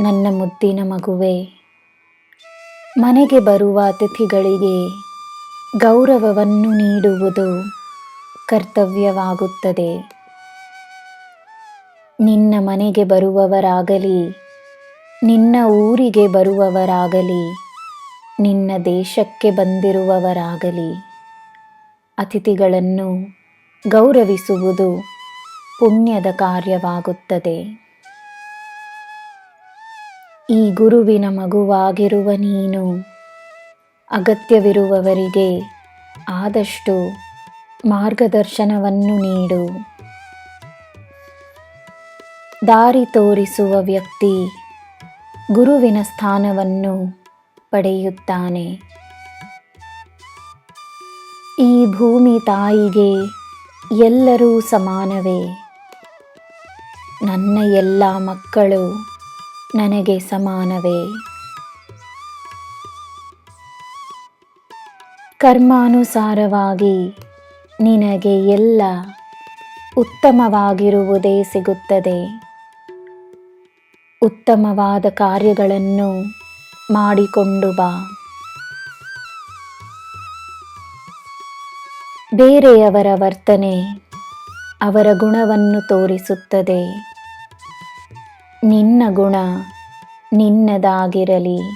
ನನ್ನ ಮುದ್ದಿನ ಮಗುವೆ, ಮನೆಗೆ ಬರುವ ಅತಿಥಿಗಳಿಗೆ ಗೌರವವನ್ನು ನೀಡುವುದು ಕರ್ತವ್ಯವಾಗುತ್ತದೆ. ನಿನ್ನ ಮನೆಗೆ ಬರುವವರಾಗಲಿ, ನಿನ್ನ ಊರಿಗೆ ಬರುವವರಾಗಲಿ, ನಿನ್ನ ದೇಶಕ್ಕೆ ಬಂದಿರುವವರಾಗಲಿ, ಅತಿಥಿಗಳನ್ನು ಗೌರವಿಸುವುದು ಪುಣ್ಯದ ಕಾರ್ಯವಾಗುತ್ತದೆ. ಈ ಗುರುವಿನ ಮಗುವಾಗಿರುವ ನೀನು ಅಗತ್ಯವಿರುವವರಿಗೆ ಆದಷ್ಟು ಮಾರ್ಗದರ್ಶನವನ್ನು ನೀಡು. ದಾರಿ ತೋರಿಸುವ ವ್ಯಕ್ತಿ ಗುರುವಿನ ಸ್ಥಾನವನ್ನು ಪಡೆಯುತ್ತಾನೆ. ಈ ಭೂಮಿ ತಾಯಿಗೆ ಎಲ್ಲರೂ ಸಮಾನವೇ. ನನ್ನ ಎಲ್ಲ ಮಕ್ಕಳು ನನಗೆ ಸಮಾನವೇ. ಕರ್ಮಾನುಸಾರವಾಗಿ ನಿನಗೆ ಎಲ್ಲ ಉತ್ತಮವಾಗಿರುವುದೇ ಸಿಗುತ್ತದೆ. ಉತ್ತಮವಾದ ಕಾರ್ಯಗಳನ್ನು ಮಾಡಿಕೊಂಡು ಬಾ. ಬೇರೆಯವರ ವರ್ತನೆ ಅವರ ಗುಣವನ್ನು ತೋರಿಸುತ್ತದೆ. ನಿನ್ನ ಗುಣ ನಿನ್ನದಾಗಿರಲಿ.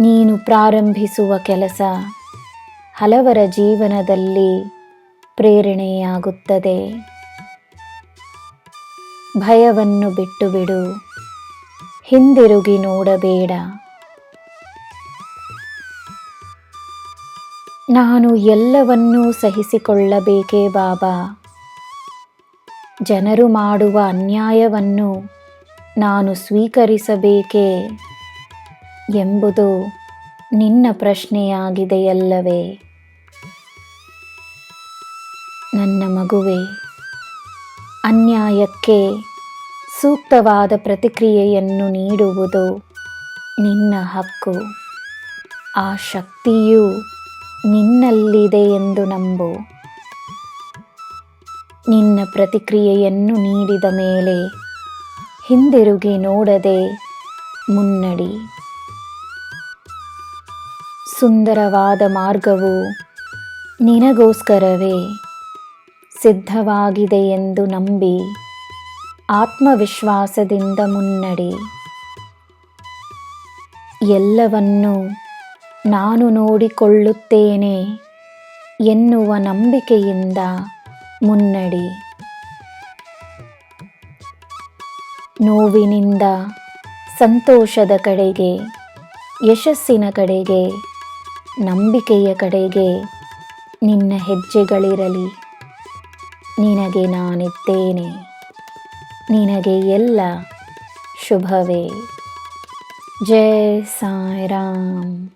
ನೀನು ಪ್ರಾರಂಭಿಸುವ ಕೆಲಸ ಹಲವರ ಜೀವನದಲ್ಲಿ ಪ್ರೇರಣೆಯಾಗುತ್ತದೆ. ಭಯವನ್ನು ಬಿಟ್ಟು ಬಿಡು, ಹಿಂದಿರುಗಿ ನೋಡಬೇಡ. ನಾನು ಎಲ್ಲವನ್ನೂ ಸಹಿಸಿಕೊಳ್ಳಬೇಕೇ ಬಾಬಾ? ಜನರು ಮಾಡುವ ಅನ್ಯಾಯವನ್ನು ನಾನು ಸ್ವೀಕರಿಸಬೇಕೇ ಎಂಬುದು ನಿನ್ನ ಪ್ರಶ್ನೆಯಾಗಿದೆಯಲ್ಲವೇ? ನನ್ನ ಮಗುವೆ, ಅನ್ಯಾಯಕ್ಕೆ ಸೂಕ್ತವಾದ ಪ್ರತಿಕ್ರಿಯೆಯನ್ನು ನೀಡುವುದು ನಿನ್ನ ಹಕ್ಕು. ಆ ಶಕ್ತಿಯು ನಿನ್ನಲ್ಲಿದೆ ಎಂದು ನಂಬು. ನಿನ್ನ ಪ್ರತಿಕ್ರಿಯೆಯನ್ನು ನೀಡಿದ ಮೇಲೆ ಹಿಂದಿರುಗಿ ನೋಡದೆ ಮುನ್ನಡಿ. ಸುಂದರವಾದ ಮಾರ್ಗವು ನಿನಗೋಸ್ಕರವೇ ಸಿದ್ಧವಾಗಿದೆ ಎಂದು ನಂಬಿ ಆತ್ಮವಿಶ್ವಾಸದಿಂದ ಮುನ್ನಡಿ. ಎಲ್ಲವನ್ನೂ ನಾನು ನೋಡಿಕೊಳ್ಳುತ್ತೇನೆ ಎನ್ನುವ ನಂಬಿಕೆಯಿಂದ ಮುನ್ನಡಿ. ನೋವಿನಿಂದ ಸಂತೋಷದ ಕಡೆಗೆ, ಯಶಸ್ಸಿನ ಕಡೆಗೆ, ನಂಬಿಕೆಯ ಕಡೆಗೆ ನಿನ್ನ ಹೆಜ್ಜೆಗಳಿರಲಿ. ನಿನಗೆ ನಾನಿದ್ದೇನೆ. ನಿನಗೆ ಎಲ್ಲ ಶುಭವೇ. ಜೈ ಸಾಯಿರಾಮ್.